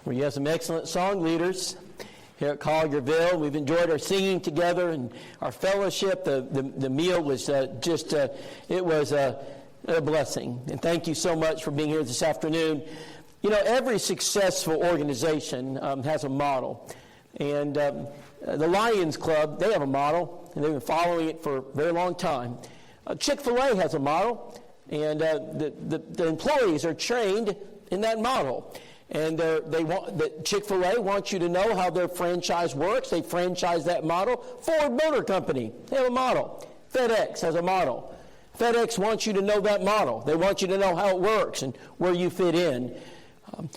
We have some excellent song leaders here at Collierville. We've enjoyed our singing together and our fellowship. The meal was it was a blessing. And thank you so much for being here this afternoon. You know, every successful organization has a model. And the Lions Club, they have a model, and they've been following it for a very long time. Chick-fil-A has a model, and the employees are trained in that model. And Chick-fil-A wants you to know how their franchise works. They franchise that model. Ford Motor Company, they have a model. FedEx has a model. FedEx wants you to know that model. They want you to know how it works and where you fit in.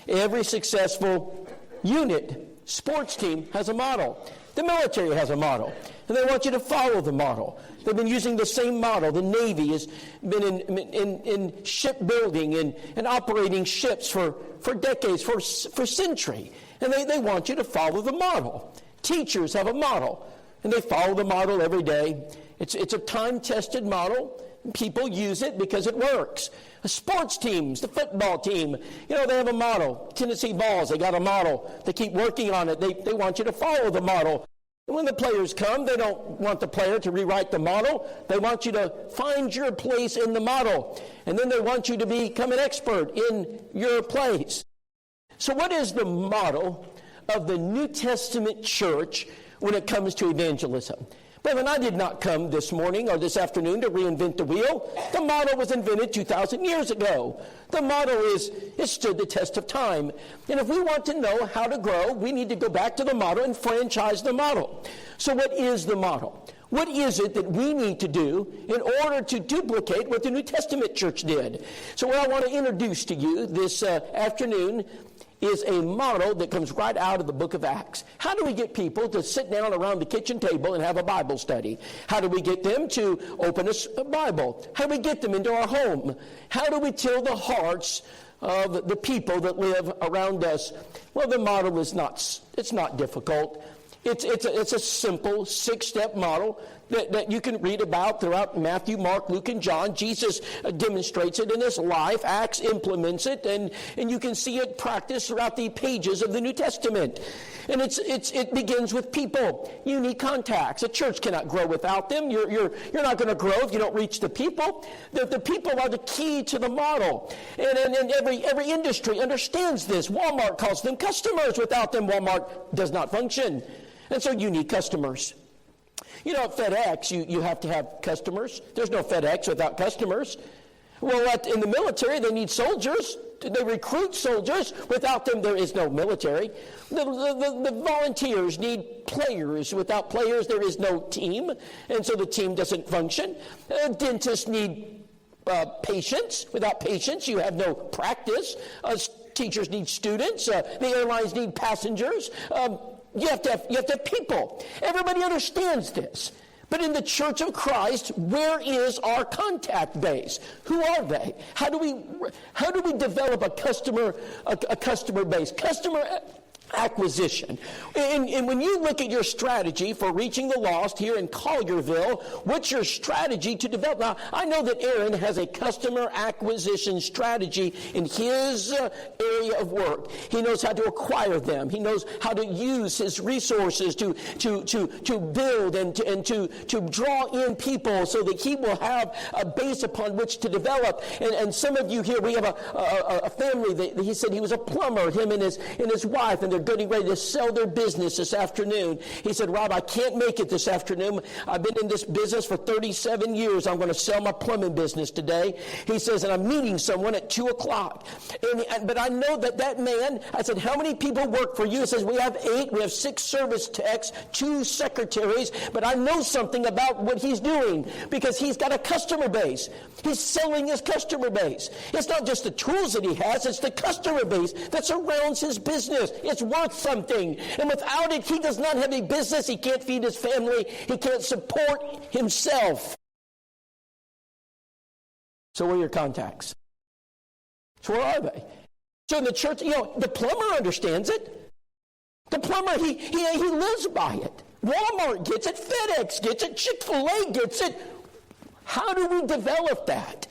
Every successful unit, sports team, has a model. The military has a model. And they want you to follow the model. They've been using the same model. The Navy has been in shipbuilding and operating ships for decades, for century. And they want you to follow the model. Teachers have a model, and they follow the model every day. It's a time-tested model. People use it because it works. Sports teams, the football team, they have a model. Tennessee Vols, they got a model. They keep working on it. They want you to follow the model. And when the players come, they don't want the player to rewrite the model. They want you to find your place in the model. And then they want you to become an expert in your place. So what is the model of the New Testament church when it comes to evangelism? Brethren, I did not come this morning or this afternoon to reinvent the wheel. The model was invented 2,000 years ago. The model it stood the test of time. And if we want to know how to grow, we need to go back to the model and franchise the model. So what is the model? What is it that we need to do in order to duplicate what the New Testament church did? So what I want to introduce to you this afternoon is a model that comes right out of the book of Acts. How do we get people to sit down around the kitchen table and have a Bible study? How do we get them to open a Bible? How do we get them into our home? How do we till the hearts of the people that live around us? Well, the model is not difficult. It's a simple 6-step model that you can read about throughout Matthew, Mark, Luke, and John. Jesus demonstrates it in his life. Acts implements it, and you can see it practiced throughout the pages of the New Testament. And it begins with people. You need contacts. A church cannot grow without them. You're not going to grow if you don't reach the people. The people are the key to the model. And every industry understands this. Walmart calls them customers. Without them, Walmart does not function. And so you need customers. At FedEx, you have to have customers. There's no FedEx without customers. Well, in the military, they need soldiers. They recruit soldiers. Without them, there is no military. The volunteers need players. Without players, there is no team. And so the team doesn't function. Dentists need patients. Without patients, you have no practice. Teachers need students. The airlines need passengers. You have to have people. Everybody understands this. But in the Church of Christ, where is our contact base? Who are they? How do we develop a customer base? Customer acquisition. And when you look at your strategy for reaching the lost here in Collierville, what's your strategy to develop? Now, I know that Aaron has a customer acquisition strategy in his area of work. He knows how to acquire them. He knows how to use his resources to build and to draw in people so that he will have a base upon which to develop. And some of you here, we have a family that he said he was a plumber, him and his wife, and they're getting ready to sell their business this afternoon. He said, Rob, I can't make it this afternoon. I've been in this business for 37 years. I'm going to sell my plumbing business today. He says, and I'm meeting someone at 2 o'clock. But I know that man, I said, how many people work for you? He says, we have 8. We have 6 service techs, 2 secretaries. But I know something about what he's doing because he's got a customer base. He's selling his customer base. It's not just the tools that he has. It's the customer base that surrounds his business. It's worth something. And without it, he does not have a business. He can't feed his family. He can't support himself. So where are your contacts? So where are they? So in the church, the plumber understands it. The plumber, he lives by it. Walmart gets it. FedEx gets it. Chick-fil-A gets it. How do we develop that?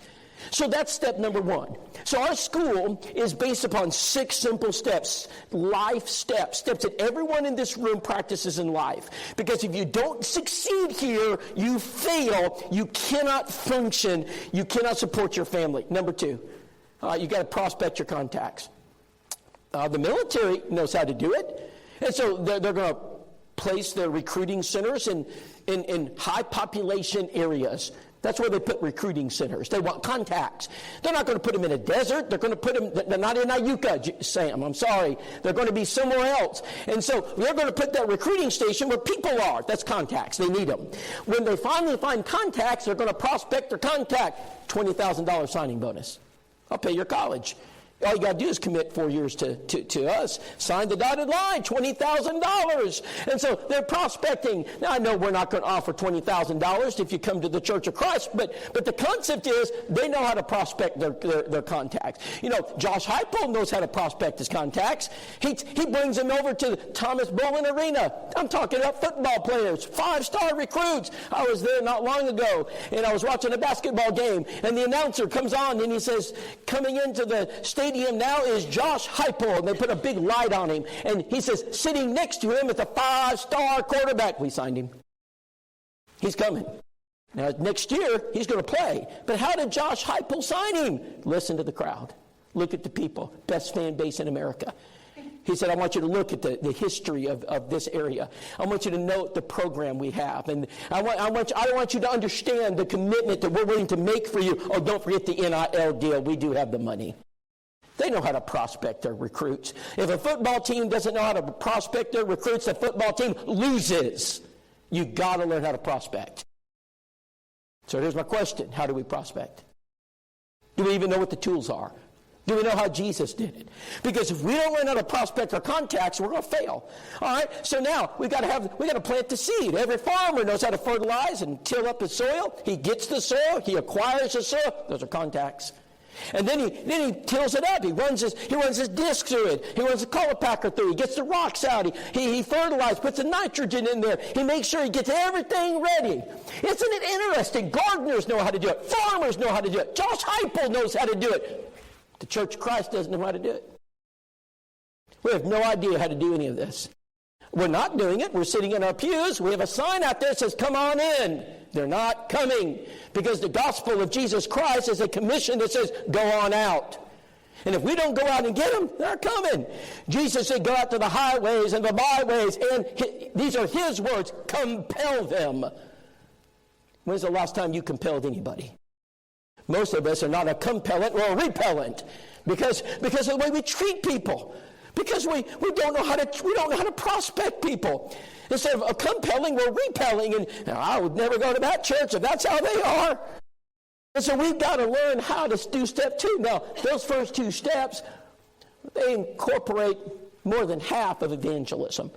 So that's step number one. So our school is based upon 6 simple steps, life steps that everyone in this room practices in life. Because if you don't succeed here, you fail. You cannot function. You cannot support your family. Number 2, you got to prospect your contacts. The military knows how to do it. And so they're going to place their recruiting centers in high population areas. That's where they put recruiting centers. They want contacts. They're not going to put them in a desert. They're going to put them, they're not in Iuka, Sam, I'm sorry. They're going to be somewhere else. And so they're going to put that recruiting station where people are. That's contacts. They need them. When they finally find contacts, they're going to prospect their contact. $20,000 signing bonus. I'll pay your college. All you got to do is commit 4 years to us. Sign the dotted line, $20,000. And so they're prospecting. Now, I know we're not going to offer $20,000 if you come to the Church of Christ, but the concept is they know how to prospect their contacts. You know, Josh Heupel knows how to prospect his contacts. He brings them over to the Thomas Bowling Arena. I'm talking about football players, 5-star recruits. I was there not long ago, and I was watching a basketball game, and the announcer comes on, and he says, coming into the stadium now is Josh Heupel, and they put a big light on him, and he says, sitting next to him is a 5-star quarterback. We signed him. He's coming. Now, next year, he's going to play. But how did Josh Heupel sign him? Listen to the crowd. Look at the people. Best fan base in America. He said, I want you to look at the history of this area. I want you to note the program we have. And I want you to understand the commitment that we're willing to make for you. Oh, don't forget the NIL deal. We do have the money. They know how to prospect their recruits. If a football team doesn't know how to prospect their recruits, the football team loses. You've got to learn how to prospect. So here's my question. How do we prospect? Do we even know what the tools are? Do we know how Jesus did it? Because if we don't learn how to prospect our contacts, we're going to fail. All right? So now we got to plant the seed. Every farmer knows how to fertilize and till up his soil. He gets the soil. He acquires the soil. Those are contacts. And then he tills it up. He runs his disc through it. He runs the color packer through. He gets the rocks out. He fertilizes, puts the nitrogen in there. He makes sure he gets everything ready. Isn't it interesting? Gardeners know how to do it. Farmers know how to do it. Josh Heupel knows how to do it. The Church of Christ doesn't know how to do it. We have no idea how to do any of this. We're not doing it. We're sitting in our pews. We have a sign out there that says, come on in. They're not coming because the gospel of Jesus Christ is a commission that says, go on out. And if we don't go out and get them, they're coming. Jesus said, go out to the highways and the byways. And these are his words, compel them. When's the last time you compelled anybody? Most of us are not a compellent or a repellent because of the way we treat people. Because we don't know how to prospect people. Instead of compelling, we're repelling. And I would never go to that church if that's how they are. And so we've got to learn how to do step 2. Now, those first 2 steps, they incorporate more than half of evangelism.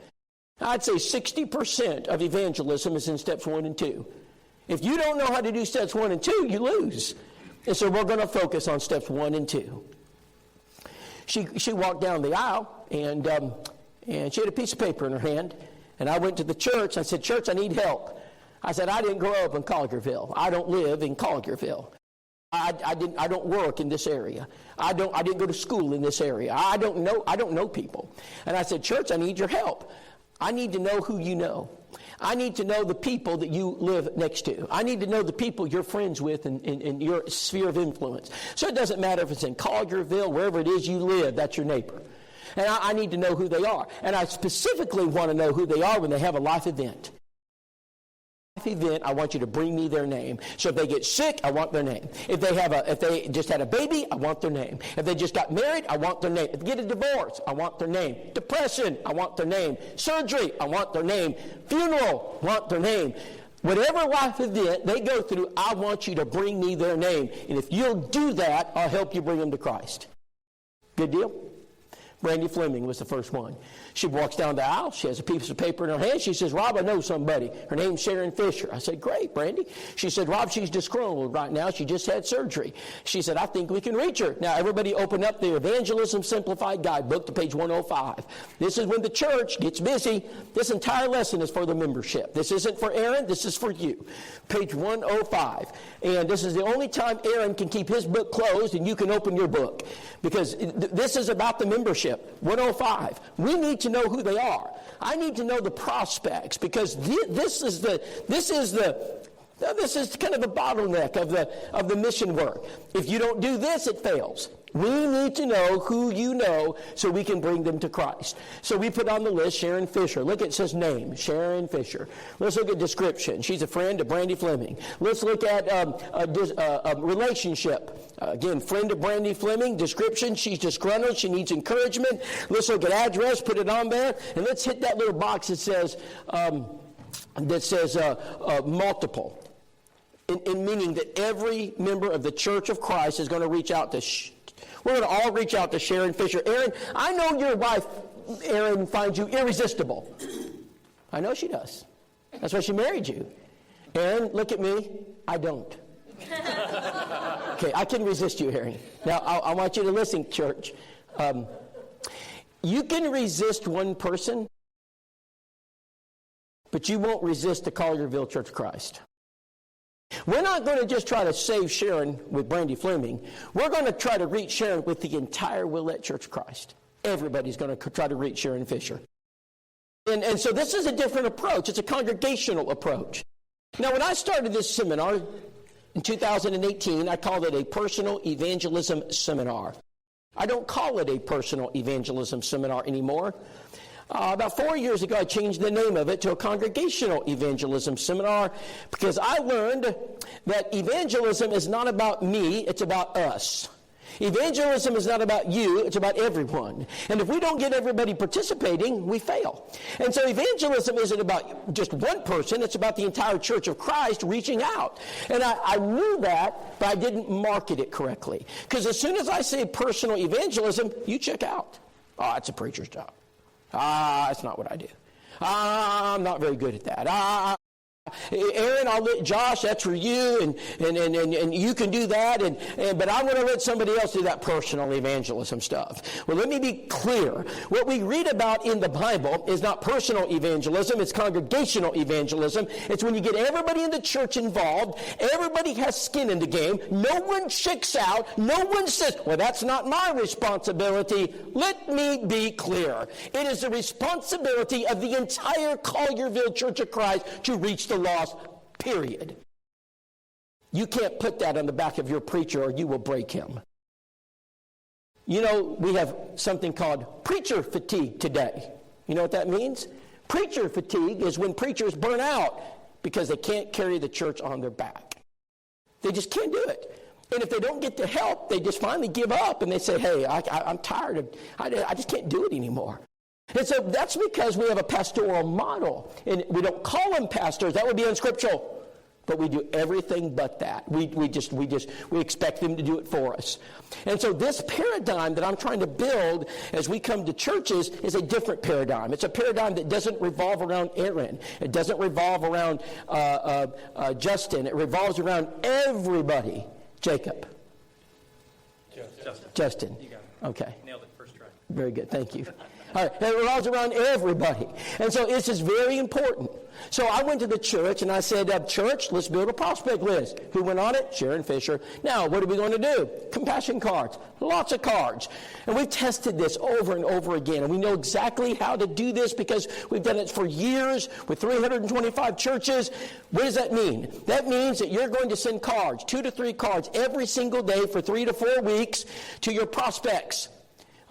I'd say 60% of evangelism is in steps 1 and 2. If you don't know how to do steps 1 and 2, you lose. And so we're going to focus on steps 1 and 2. She walked down the aisle, and she had a piece of paper in her hand. And I went to the church. I said, church, I need help. I said, I didn't grow up in Collierville. I don't live in Collierville. I don't work in this area. I didn't go to school in this area. I don't know people. And I said, church, I need your help. I need to know who you know. I need to know the people that you live next to. I need to know the people you're friends with in your sphere of influence. So it doesn't matter if it's in Collierville, wherever it is you live, that's your neighbor. And I need to know who they are. And I specifically want to know who they are when they have a life event. Event, I want you to bring me their name. So if they get sick, I want their name. If they just had a baby, I want their name. If they just got married, I want their name. If they get a divorce, I want their name. Depression, I want their name. Surgery, I want their name. Funeral, I want their name. Whatever life event they go through, I want you to bring me their name. And if you'll do that, I'll help you bring them to Christ. Good deal? Brandy Fleming was the first one. She walks down the aisle. She has a piece of paper in her hand. She says, Rob, I know somebody. Her name's Sharon Fisher. I said, great, Brandy. She said, Rob, she's disgruntled right now. She just had surgery. She said, I think we can reach her. Now, everybody open up the Evangelism Simplified Guidebook to page 105. This is when the church gets busy. This entire lesson is for the membership. This isn't for Aaron. This is for you. Page 105. And this is the only time Aaron can keep his book closed and you can open your book. Because this is about the membership. 105. We need to know who they are. I need to know the prospects, because this is kind of the bottleneck of the mission work. If you don't do this, it fails. We need to know who you know so we can bring them to Christ. So we put on the list Sharon Fisher. Look, it says name, Sharon Fisher. Let's look at description. She's a friend of Brandy Fleming. Let's look at a relationship. Again, friend of Brandy Fleming. Description, she's disgruntled. She needs encouragement. Let's look at address, put it on there. And let's hit that little box that says multiple. In meaning that every member of the Church of Christ is going to reach out to we're going to all reach out to Sharon Fisher. Aaron, I know your wife, Aaron, finds you irresistible. I know she does. That's why she married you. Aaron, look at me. I don't. Okay, I can resist you, Aaron. Now, I want you to listen, church. You can resist one person, but you won't resist the Collierville Church of Christ. We're not going to just try to save Sharon with Brandy Fleming. We're going to try to reach Sharon with the entire Willette Church of Christ. Everybody's going to try to reach Sharon Fisher. And so this is a different approach. It's a congregational approach. Now, when I started this seminar in 2018, I called it a personal evangelism seminar. I don't call it a personal evangelism seminar anymore. About 4 years ago, I changed the name of it to a congregational evangelism seminar, because I learned that evangelism is not about me, it's about us. Evangelism is not about you, it's about everyone. And if we don't get everybody participating, we fail. And so evangelism isn't about just one person, it's about the entire Church of Christ reaching out. And I knew that, but I didn't market it correctly. Because as soon as I say personal evangelism, you check out. Oh, it's a preacher's job. That's not what I do. I'm not very good at that. Aaron, I'll let Josh, that's for you, and you can do that, but I'm going to let somebody else do that personal evangelism stuff. Well, let me be clear. What we read about in the Bible is not personal evangelism, it's congregational evangelism. It's when you get everybody in the church involved, everybody has skin in the game, no one chicks out, no one says, well, that's not my responsibility. Let me be clear. It is the responsibility of the entire Collierville Church of Christ to reach the lost, period. You can't put that on the back of your preacher or you will break him. You know, we have something called preacher fatigue today. You know what that means? Preacher fatigue is when preachers burn out because they can't carry the church on their back. They just can't do it. And if they don't get the help, they just finally give up and they say, hey, I'm tired I just can't do it anymore. And so that's because we have a pastoral model. And we don't call them pastors. That would be unscriptural. But we do everything but that. We expect them to do it for us. And so this paradigm that I'm trying to build as we come to churches is a different paradigm. It's a paradigm that doesn't revolve around Aaron. It doesn't revolve around Justin. It revolves around everybody. Jacob. Justin. You got it. Okay. Nailed it first try. Very good. Thank you. All right, it revolves around everybody. And so this is very important. So I went to the church and I said, church, let's build a prospect list. Who went on it? Sharon Fisher. Now, what are we going to do? Compassion cards. Lots of cards. And we've tested this over and over again. And we know exactly how to do this because we've done it for years with 325 churches. What does that mean? That means that you're going to send cards, 2 to 3 cards every single day for 3 to 4 weeks to your prospects.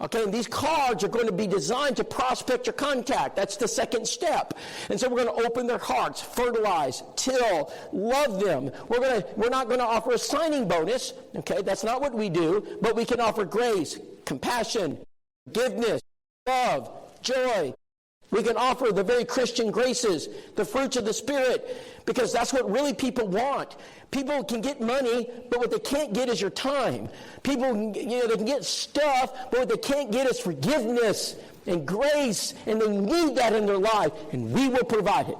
Okay, and these cards are going to be designed to prospect your contact. That's the second step. And so we're going to open their hearts, fertilize, till, love them. We're not going to offer a signing bonus. Okay, that's not what we do. But we can offer grace, compassion, forgiveness, love, joy, We can offer the very Christian graces, the fruits of the Spirit, because that's what really people want. People can get money, but what they can't get is your time. People, they can get stuff, but what they can't get is forgiveness and grace, and they need that in their life, and we will provide it.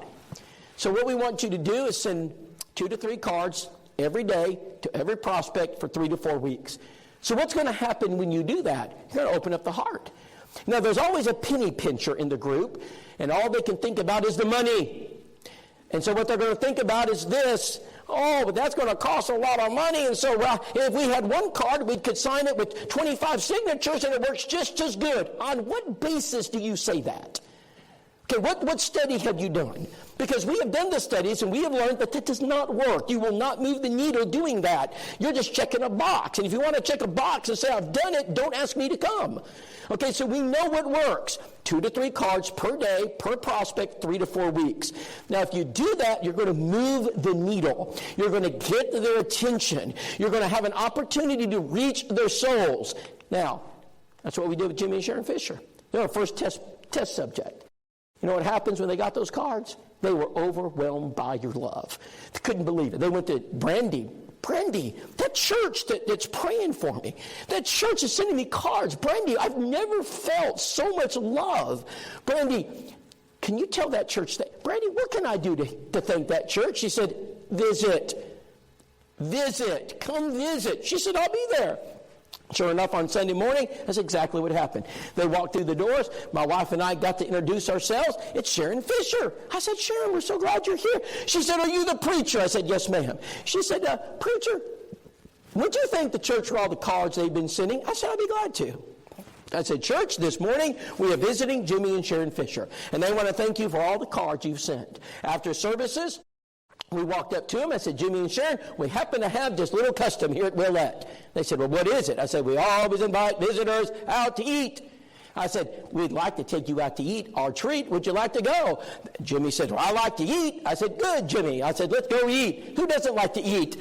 So what we want you to do is send 2 to 3 cards every day to every prospect for 3 to 4 weeks. So what's going to happen when you do that? You're going to open up the heart. Now, there's always a penny pincher in the group, and all they can think about is the money. And so what they're going to think about is this: oh, but that's going to cost a lot of money, and so if we had one card, we could sign it with 25 signatures, and it works just as good. On what basis do you say that? Okay, what study have you done? Because we have done the studies, and we have learned that does not work. You will not move the needle doing that. You're just checking a box. And if you want to check a box and say, I've done it, don't ask me to come. Okay, so we know what works. 2 to 3 cards per day, per prospect, 3 to 4 weeks. Now, if you do that, you're going to move the needle. You're going to get their attention. You're going to have an opportunity to reach their souls. Now, that's what we did with Jimmy and Sharon Fisher. They're our first test subject. You know what happens when they got those cards? They were overwhelmed by your love. They couldn't believe it. They went to Brandy, that church that's praying for me. That church is sending me cards. Brandy, I've never felt so much love. Brandy, can you tell that church that? Brandy, what can I do to thank that church? She said, visit. Come visit. She said, I'll be there. Sure enough, on Sunday morning, that's exactly what happened. They walked through the doors. My wife and I got to introduce ourselves. It's Sharon Fisher. I said, Sharon, we're so glad you're here. She said, are you the preacher? I said, yes, ma'am. She said, preacher, would you thank the church for all the cards they've been sending? I said, I'd be glad to. I said, church, this morning we are visiting Jimmy and Sharon Fisher, and they want to thank you for all the cards you've sent. After services, we walked up to them. I said, Jimmy and Sharon, we happen to have this little custom here at Willette. They said, well, what is it? I said, we always invite visitors out to eat. I said, we'd like to take you out to eat. Our treat, would you like to go? Jimmy said, well, I like to eat. I said, good, Jimmy. I said, let's go eat. Who doesn't like to eat?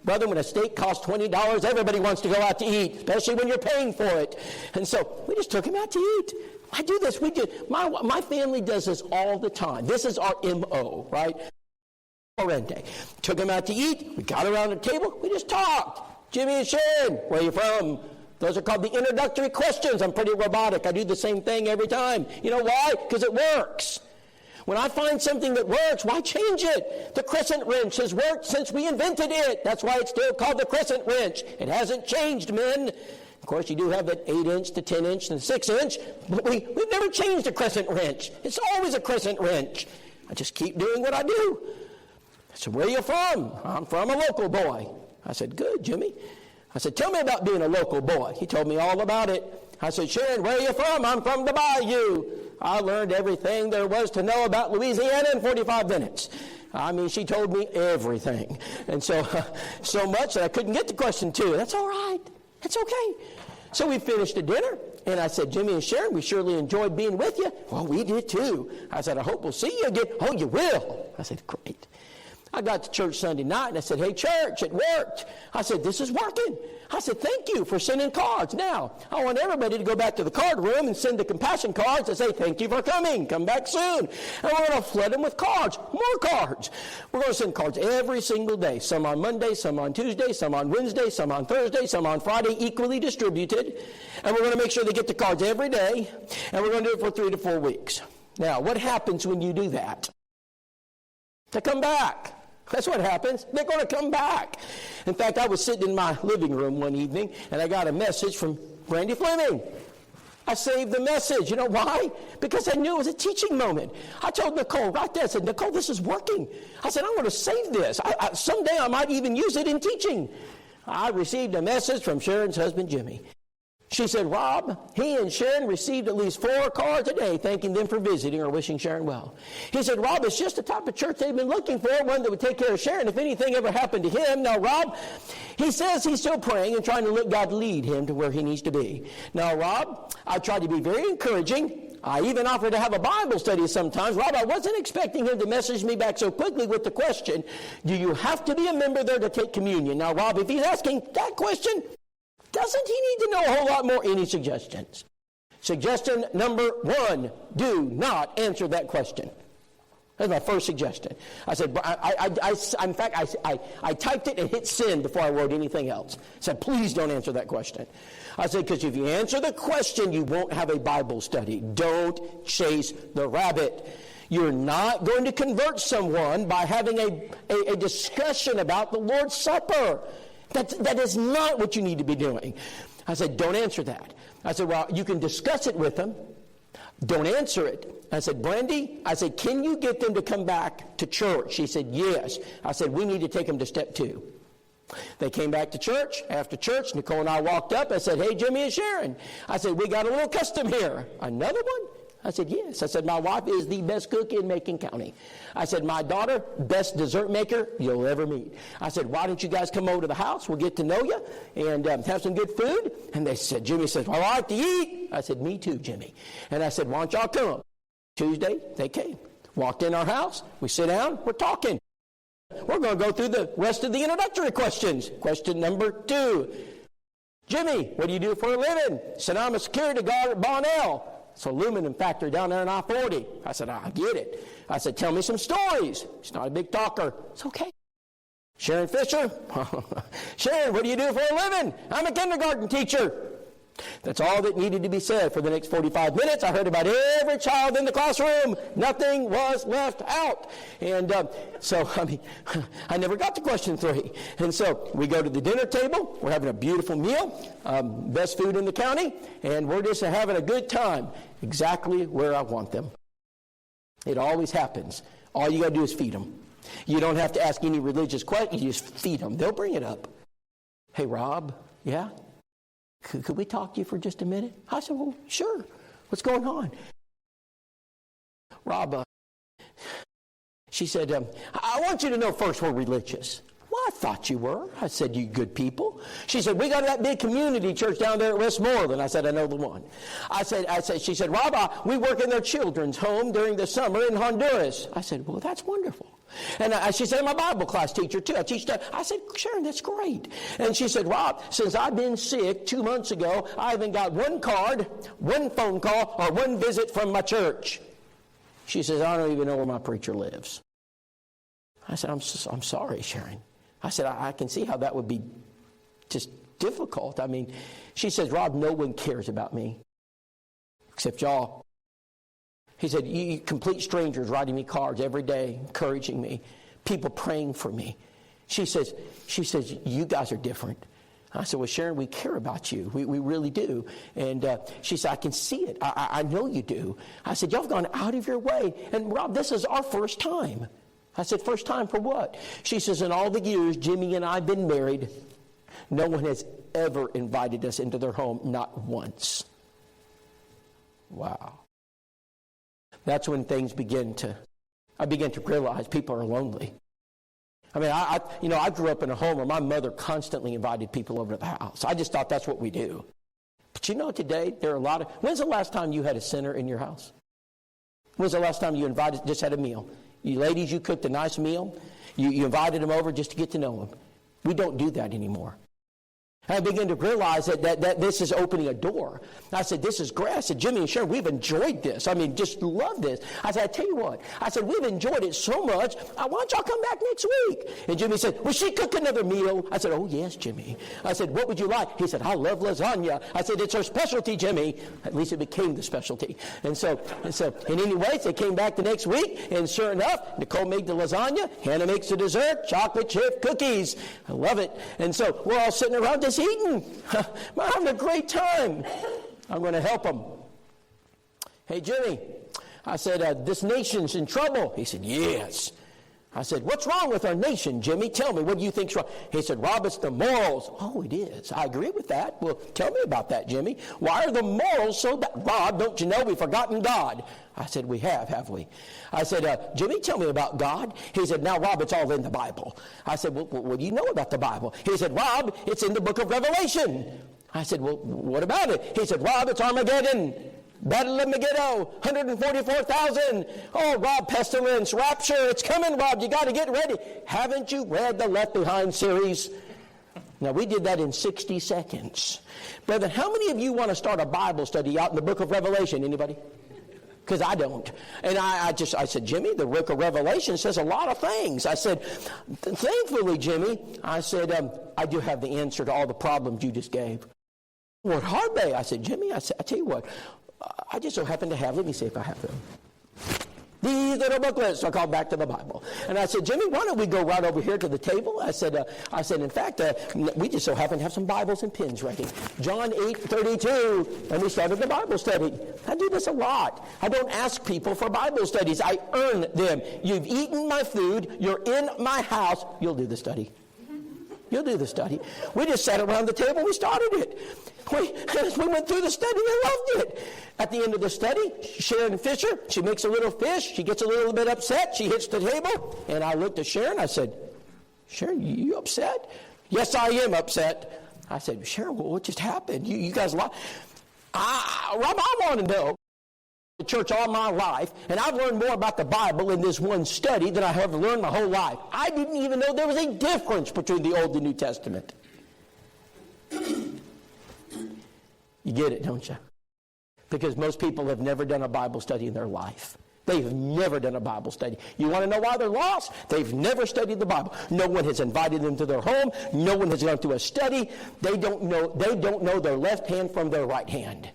Brother, when a steak costs $20, everybody wants to go out to eat, especially when you're paying for it. And so we just took him out to eat. I do this. My family does this all the time. This is our MO, right? Took him out to eat. We got around the table. We just talked. Jimmy and Sharon, where are you from? Those are called the introductory questions. I'm pretty robotic. I do the same thing every time. You know why? Because it works. When I find something that works, why change it? The crescent wrench has worked since we invented it. That's why it's still called the crescent wrench. It hasn't changed, men. Of course, you do have that 8-inch to 10-inch and 6-inch, but we've never changed a crescent wrench. It's always a crescent wrench. I just keep doing what I do. I said, where are you from? I'm from a local boy. I said, good, Jimmy. I said, tell me about being a local boy. He told me all about it. I said, Sharon, where are you from? I'm from the Bayou. I learned everything there was to know about Louisiana in 45 minutes. I mean, she told me everything. And so much that I couldn't get to question 2. That's all right. That's okay. So we finished the dinner, and I said, Jimmy and Sharon, we surely enjoyed being with you. Well, we did too. I said, I hope we'll see you again. Oh, you will. I said, great. I got to church Sunday night, and I said, hey, church, it worked. I said, this is working. I said, thank you for sending cards. Now, I want everybody to go back to the card room and send the compassion cards and say, thank you for coming. Come back soon. And we're going to flood them with cards, more cards. We're going to send cards every single day, some on Monday, some on Tuesday, some on Wednesday, some on Thursday, some on Friday, equally distributed. And we're going to make sure they get the cards every day, and we're going to do it for 3 to 4 weeks. Now, what happens when you do that? They come back. That's what happens. They're going to come back. In fact, I was sitting in my living room one evening, and I got a message from Randy Fleming. I saved the message. You know why? Because I knew it was a teaching moment. I told Nicole right there, I said, Nicole, this is working. I said, I want to save this. Someday I might even use it in teaching. I received a message from Sharon's husband, Jimmy. She said, Rob, he and Sharon received at least 4 cards a day thanking them for visiting or wishing Sharon well. He said, Rob, it's just the type of church they've been looking for, one that would take care of Sharon if anything ever happened to him. Now, Rob, he says he's still praying and trying to let God lead him to where he needs to be. Now, Rob, I tried to be very encouraging. I even offered to have a Bible study sometimes. Rob, I wasn't expecting him to message me back so quickly with the question, do you have to be a member there to take communion? Now, Rob, if he's asking that question, doesn't he need to know a whole lot more? Any suggestions? Suggestion number 1, do not answer that question. That's my first suggestion. I said, in fact, I typed it and hit send before I wrote anything else. I said, please don't answer that question. I said, because if you answer the question, you won't have a Bible study. Don't chase the rabbit. You're not going to convert someone by having a discussion about the Lord's Supper. That is not what you need to be doing. I said, don't answer that. I said, well, you can discuss it with them. Don't answer it. I said, Brandy, I said, can you get them to come back to church? She said, yes. I said, we need to take them to step 2. They came back to church. After church, Nicole and I walked up. I said, hey, Jimmy and Sharon. I said, we got a little custom here. Another one? I said, yes. I said, my wife is the best cook in Macon County. I said, my daughter, best dessert maker you'll ever meet. I said, why don't you guys come over to the house? We'll get to know you and have some good food. And they said, Jimmy says, well, I like to eat. I said, me too, Jimmy. And I said, why don't y'all come? Tuesday, they came. Walked in our house. We sit down. We're talking. We're going to go through the rest of the introductory questions. Question number 2. Jimmy, what do you do for a living? I said, I'm a security guard at Bonnell. It's an aluminum factory down there in I-40. I said, I get it. I said, tell me some stories. He's not a big talker. It's okay. Sharon Fisher? Sharon, what do you do for a living? I'm a kindergarten teacher. That's all that needed to be said for the next 45 minutes. I heard about every child in the classroom. Nothing was left out. And I never got to question 3. And so we go to the dinner table. We're having a beautiful meal, best food in the county, and we're just having a good time, exactly where I want them. It always happens. All you got to do is feed them. You don't have to ask any religious questions. You just feed them. They'll bring it up. Hey, Rob, yeah? Could we talk to you for just a minute? I said, well, sure. What's going on? Rob, she said, I want you to know first we're religious. Well, I thought you were. I said, you good people. She said, we got that big community church down there at Westmoreland. I said, I know the one. She said, Rob, we work in their children's home during the summer in Honduras. I said, well, that's wonderful. And she said, I'm a Bible class teacher, too. I teach that. I said, Sharon, that's great. And she said, Rob, since I've been sick 2 months ago, I haven't got one card, one phone call, or one visit from my church. She says, I don't even know where my preacher lives. I said, I'm sorry, Sharon. I said, I can see how that would be just difficult. I mean, she says, Rob, no one cares about me except y'all. He said, you complete strangers writing me cards every day, encouraging me, people praying for me. She says, you guys are different. I said, well, Sharon, we care about you. We really do. And she said, I can see it. I know you do. I said, y'all have gone out of your way. And Rob, this is our first time. I said, first time for what? She says, in all the years Jimmy and I have been married, no one has ever invited us into their home, not once. Wow. That's when things I began to realize people are lonely. I mean, I grew up in a home where my mother constantly invited people over to the house. I just thought that's what we do. But today, there are a lot of... When's the last time you had a sinner in your house? When's the last time you just had a meal? You ladies, you cooked a nice meal. You invited them over just to get to know them. We don't do that anymore. And I began to realize that this is opening a door. I said, this is great. I said, Jimmy and Sharon, we've enjoyed this. I mean, just love this. I said, I tell you what. I said, we've enjoyed it so much. Why don't y'all come back next week? And Jimmy said, will she cook another meal? I said, oh, yes, Jimmy. I said, what would you like? He said, I love lasagna. I said, it's her specialty, Jimmy. At least it became the specialty. And so in any ways, they came back the next week. And sure enough, Nicole made the lasagna. Hannah makes the dessert, chocolate chip cookies. I love it. And so we're all sitting around just eating. We're having a great time. I'm going to help them. Hey, Jimmy, I said, this nation's in trouble. He said, yes. I said, what's wrong with our nation, Jimmy? Tell me, what do you think's wrong? He said, Rob, it's the morals. Oh, it is. I agree with that. Well, tell me about that, Jimmy. Why are the morals so bad? Rob, don't you know we've forgotten God? I said, we have we? I said, Jimmy, tell me about God. He said, now, Rob, it's all in the Bible. I said, well, what do you know about the Bible? He said, Rob, it's in the book of Revelation. I said, well, what about it? He said, Rob, it's Armageddon. Battle of Megiddo, 144,000. Oh, Rob, pestilence, rapture, it's coming, Rob. You got to get ready. Haven't you read the Left Behind series? Now, we did that in 60 seconds. Brother, how many of you want to start a Bible study out in the book of Revelation? Anybody? Because I don't. And I said, Jimmy, the book of Revelation says a lot of things. I said, thankfully, Jimmy, I said, I do have the answer to all the problems you just gave. What hard they? I said, Jimmy, I tell you what, I just so happen to have, let me see if I have them. These little booklets are called Back to the Bible. And I said, Jimmy, why don't we go right over here to the table? I said, in fact, we just so happen to have some Bibles and pens ready. John 8:32, and we started the Bible study. I do this a lot. I don't ask people for Bible studies. I earn them. You've eaten my food. You're in my house. You'll do the study. You'll do the study. We just sat around the table. We started it. As we went through the study, we loved it. At the end of the study, Sharon Fisher, she makes a little fish. She gets a little bit upset. She hits the table. And I looked at Sharon. I said, Sharon, you upset? Yes, I am upset. I said, Sharon, what just happened? You guys lost. Rob, I want to know. The church all my life, and I've learned more about the Bible in this one study than I have learned my whole life. I didn't even know there was a difference between the Old and New Testament. You get it, don't you? Because most people have never done a Bible study in their life. They've never done a Bible study. You want to know why they're lost? They've never studied the Bible. No one has invited them to their home. No one has gone through a study. They don't know their left hand from their right hand.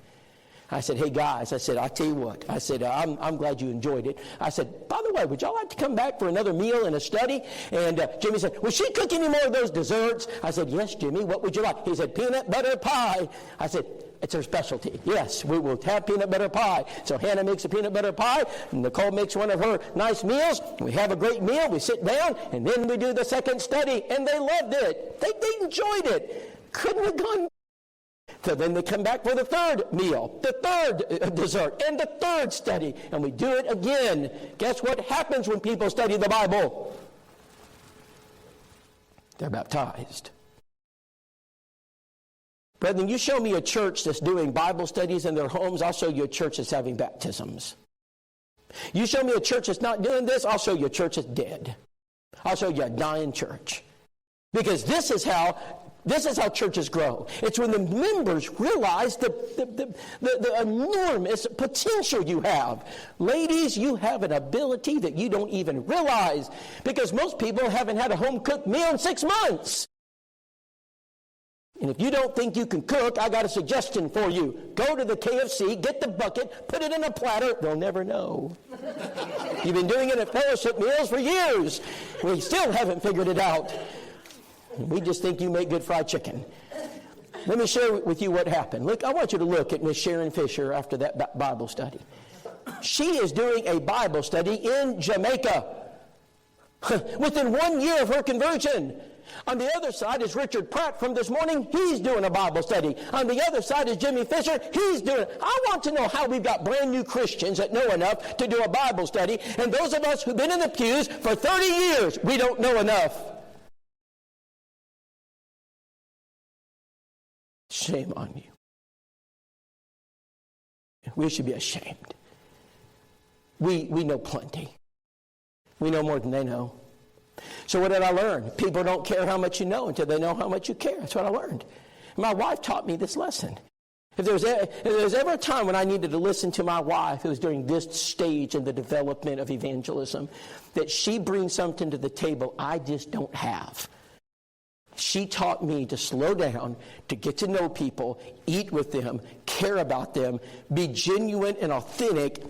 I said, hey, guys, I said, I'll tell you what. I said, I'm glad you enjoyed it. I said, by the way, would y'all like to come back for another meal and a study? And Jimmy said, will she cook any more of those desserts? I said, yes, Jimmy, what would you like? He said, peanut butter pie. I said, it's her specialty. Yes, we will have peanut butter pie. So Hannah makes a peanut butter pie, and Nicole makes one of her nice meals. We have a great meal. We sit down, and then we do the second study, and they loved it. They enjoyed it. Couldn't have gone. So then they come back for the third meal, the third dessert, and the third study. And we do it again. Guess what happens when people study the Bible? They're baptized. Brethren, you show me a church that's doing Bible studies in their homes, I'll show you a church that's having baptisms. You show me a church that's not doing this, I'll show you a church that's dead. I'll show you a dying church. Because this is how churches grow. It's when the members realize the enormous potential you have. Ladies, you have an ability that you don't even realize, because most people haven't had a home-cooked meal in 6 months. And if you don't think you can cook, I got a suggestion for you. Go to the KFC, get the bucket, put it in a platter. They'll never know. You've been doing it at fellowship meals for years. We still haven't figured it out. We just think you make good fried chicken. Let me share with you what happened. Look, I want you to look at Miss Sharon Fisher after that Bible study. She is doing a Bible study in Jamaica within 1 year of her conversion. On the other side is Richard Pratt from this morning. He's doing a Bible study. On the other side is Jimmy Fisher. He's doing it. I want to know how we've got brand new Christians that know enough to do a Bible study, and those of us who've been in the pews for 30 years, we don't know enough. Shame on you. We should be ashamed. We know plenty. We know more than they know. So what did I learn? People don't care how much you know until they know how much you care. That's what I learned. My wife taught me this lesson. If there was ever a time when I needed to listen to my wife, it was during this stage in the development of evangelism, that she brings something to the table I just don't have. She taught me to slow down, to get to know people, eat with them, care about them, be genuine and authentic,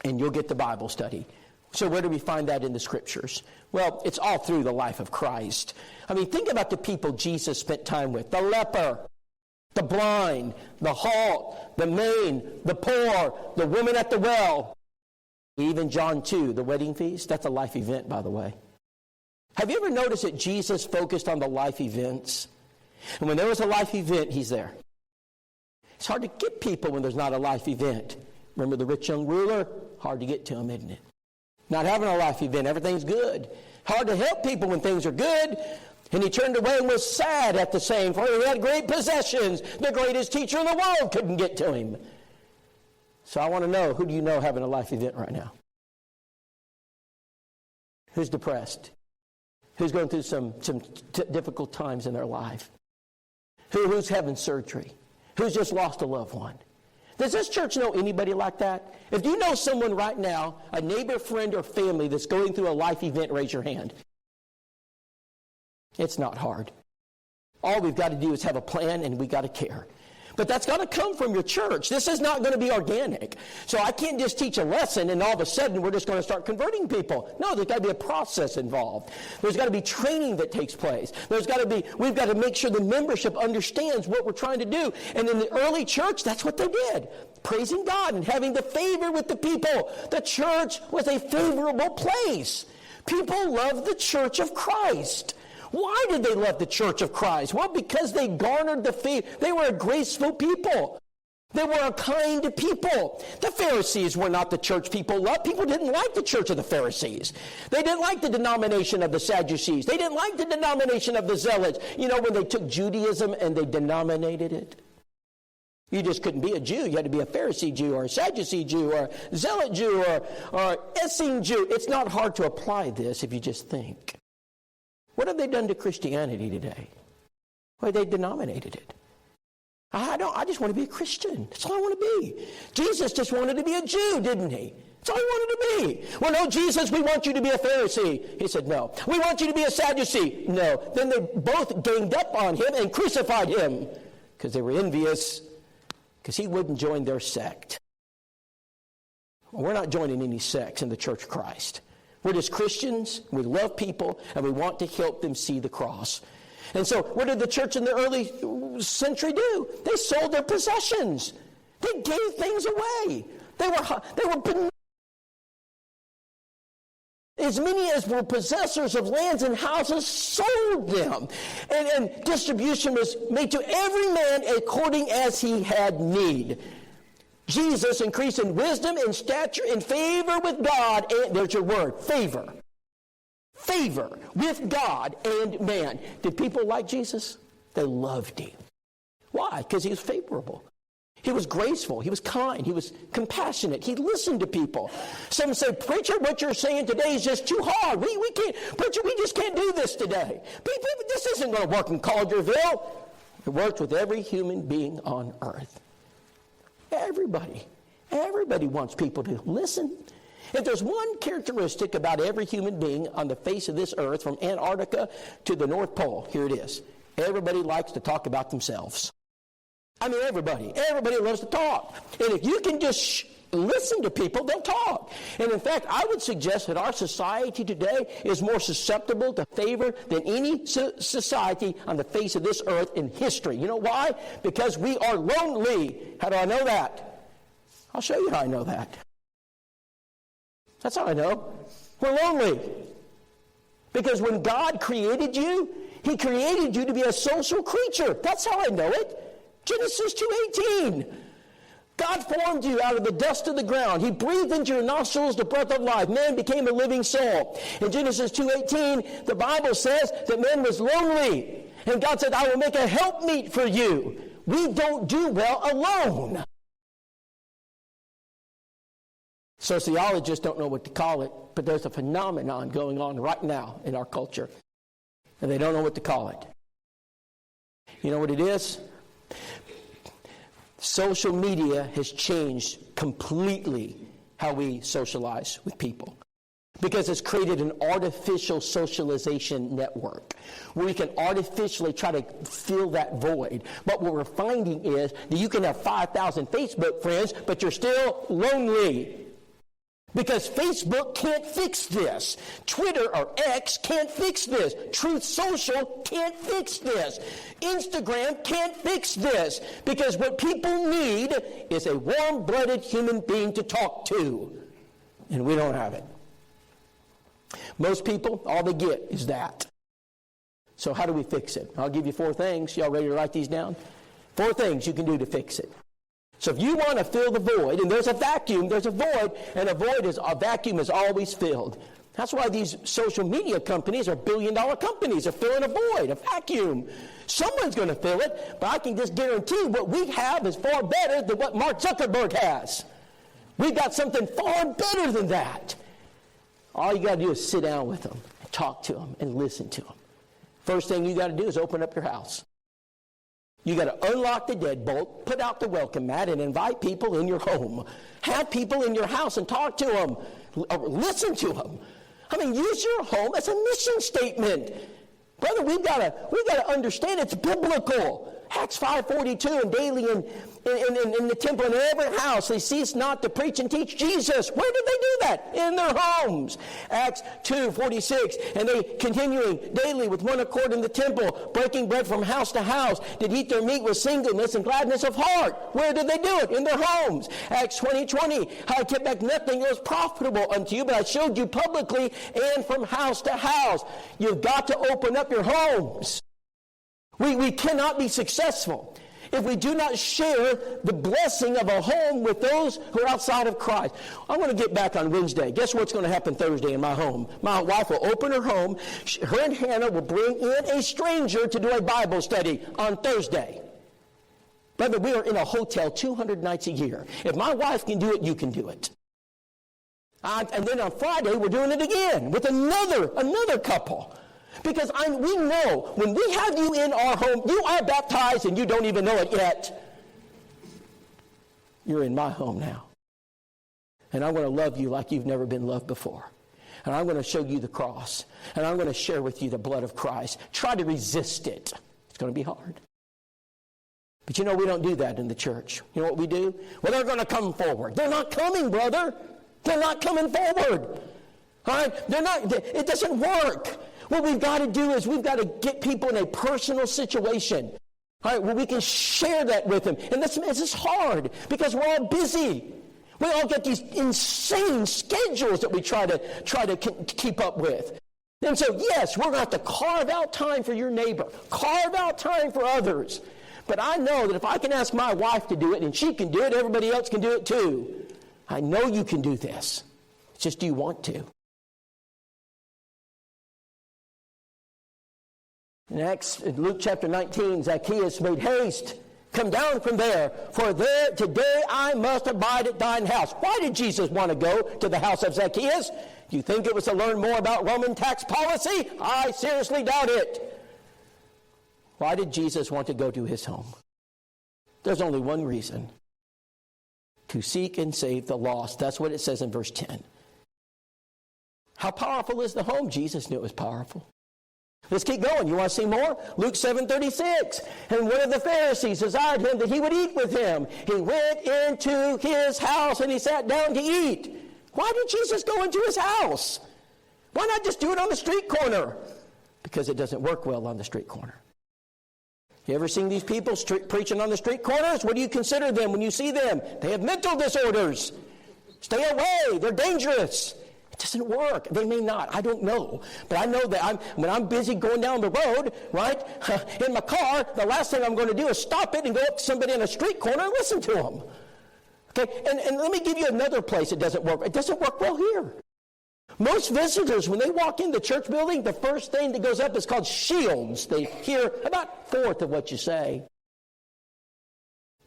and you'll get the Bible study. So where do we find that in the Scriptures? Well, it's all through the life of Christ. I mean, think about the people Jesus spent time with. The leper, the blind, the halt, the maimed, the poor, the woman at the well. Even John 2, the wedding feast, that's a life event, by the way. Have you ever noticed that Jesus focused on the life events? And when there was a life event, he's there. It's hard to get people when there's not a life event. Remember the rich young ruler? Hard to get to him, isn't it? Not having a life event, everything's good. Hard to help people when things are good. And he turned away and was sad at the same, for he had great possessions. The greatest teacher in the world couldn't get to him. So I want to know, who do you know having a life event right now? Who's depressed? who's going through some difficult times in their life, who's having surgery, who's just lost a loved one. Does this church know anybody like that? If you know someone right now, a neighbor, friend, or family that's going through a life event, raise your hand. It's not hard. All we've got to do is have a plan, and we've got to care. But that's got to come from your church. This is not going to be organic. So I can't just teach a lesson and all of a sudden we're just going to start converting people. No, there's got to be a process involved. There's got to be training that takes place. We've got to make sure the membership understands what we're trying to do. And in the early church, that's what they did. Praising God and having the favor with the people. The church was a favorable place. People loved the church of Christ. Why did they love the church of Christ? Well, because they garnered the favor. They were a graceful people. They were a kind people. The Pharisees were not the church people loved. People didn't like the church of the Pharisees. They didn't like the denomination of the Sadducees. They didn't like the denomination of the Zealots. You know, when they took Judaism and they denominated it? You just couldn't be a Jew. You had to be a Pharisee Jew or a Sadducee Jew or a Zealot Jew or Essene Jew. It's not hard to apply this if you just think. What have they done to Christianity today? Well, they denominated it. I just want to be a Christian. That's all I want to be. Jesus just wanted to be a Jew, didn't he? That's all he wanted to be. Well, no, Jesus, we want you to be a Pharisee. He said, no. We want you to be a Sadducee. No. Then they both ganged up on him and crucified him because they were envious because he wouldn't join their sect. Well, we're not joining any sects in the Church of Christ. We're just Christians, we love people, and we want to help them see the cross. And so what did the church in the early century do? They sold their possessions. They gave things away. They were as many as were possessors of lands and houses sold them. And distribution was made to every man according as he had need. Jesus increased in wisdom and stature and favor with God. And there's your word, favor. Favor with God and man. Did people like Jesus? They loved him. Why? Because he was favorable. He was graceful. He was kind. He was compassionate. He listened to people. Some say, preacher, what you're saying today is just too hard. We can't, preacher, we just can't do this today. People, this isn't going to work in Calderville. It works with every human being on earth. Everybody wants people to listen. If there's one characteristic about every human being on the face of this earth, from Antarctica to the North Pole, here it is. Everybody likes to talk about themselves. I mean, everybody loves to talk. And if you can just listen to people, they'll talk. And in fact, I would suggest that our society today is more susceptible to favor than any society on the face of this earth in history. You know why? Because we are lonely. How do I know that? I'll show you how I know that. That's how I know. We're lonely. Because when God created you, he created you to be a social creature. That's how I know it. Genesis 2:18. God formed you out of the dust of the ground. He breathed into your nostrils the breath of life. Man became a living soul. In Genesis 2:18, the Bible says that man was lonely. And God said, I will make a helpmeet for you. We don't do well alone. Sociologists don't know what to call it, but there's a phenomenon going on right now in our culture. And they don't know what to call it. You know what it is? Social media has changed completely how we socialize with people. Because it's created an artificial socialization network where we can artificially try to fill that void. But what we're finding is that you can have 5,000 Facebook friends, but you're still lonely. Because Facebook can't fix this. Twitter or X can't fix this. Truth Social can't fix this. Instagram can't fix this. Because what people need is a warm-blooded human being to talk to. And we don't have it. Most people, all they get is that. So how do we fix it? I'll give you 4 things. Y'all ready to write these down? 4 things you can do to fix it. So if you want to fill the void, and there's a vacuum, there's a void, and a vacuum is always filled. That's why these social media companies are billion-dollar companies. They're filling a void, a vacuum. Someone's going to fill it, but I can just guarantee what we have is far better than what Mark Zuckerberg has. We've got something far better than that. All you got to do is sit down with them, talk to them and listen to them. First thing you got to do is open up your house. You got to unlock the deadbolt, put out the welcome mat, and invite people in your home. Have people in your house and talk to them. Listen to them. I mean, use your home as a mission statement. Brother, we've got to understand it's biblical. Acts 5:42, and daily in the temple, in every house, they cease not to preach and teach Jesus. Where did they do that? In their homes. Acts 2:46, and they continuing daily with one accord in the temple, breaking bread from house to house, did eat their meat with singleness and gladness of heart. Where did they do it? In their homes. Acts 20:20, I kept back nothing that was profitable unto you, but I showed you publicly and from house to house. You've got to open up your homes. We cannot be successful if we do not share the blessing of a home with those who are outside of Christ. I want to get back on Wednesday. Guess what's going to happen Thursday in my home? My wife will open her home. Her and Hannah will bring in a stranger to do a Bible study on Thursday. Brother, we are in a hotel 200 nights a year. If my wife can do it, you can do it. And then on Friday, we're doing it again with another couple. Because we know when we have you in our home, you are baptized and you don't even know it yet. You're in my home now. And I'm going to love you like you've never been loved before. And I'm going to show you the cross. And I'm going to share with you the blood of Christ. Try to resist it. It's going to be hard. But we don't do that in the church. You know what we do? Well, they're going to come forward. They're not coming, brother. They're not coming forward. All right? They're not. It doesn't work. What we've got to do is we've got to get people in a personal situation, all right, where we can share that with them. And this is hard because we're all busy. We all get these insane schedules that we try to keep up with. And so, yes, we're going to have to carve out time for your neighbor, carve out time for others. But I know that if I can ask my wife to do it and she can do it, everybody else can do it too. I know you can do this. It's just, do you want to? Next, in Luke chapter 19, Zacchaeus made haste. Come down from there, for there today I must abide at thine house. Why did Jesus want to go to the house of Zacchaeus? Do you think it was to learn more about Roman tax policy? I seriously doubt it. Why did Jesus want to go to his home? There's only one reason. To seek and save the lost. That's what it says in verse 10. How powerful is the home? Jesus knew it was powerful. Let's keep going. You want to see more? Luke 7:36. And one of the Pharisees desired him that he would eat with him. He went into his house and he sat down to eat. Why did Jesus go into his house? Why not just do it on the street corner? Because it doesn't work well on the street corner. You ever seen these people preaching on the street corners? What do you consider them when you see them? They have mental disorders. Stay away. They're dangerous. It doesn't work. They may not. I don't know. But I know that when I'm busy going down the road, right, in my car, the last thing I'm going to do is stop it and go up to somebody on a street corner and listen to them. Okay? And let me give you another place it doesn't work. It doesn't work well here. Most visitors, when they walk in the church building, the first thing that goes up is called shields. They hear about a fourth of what you say.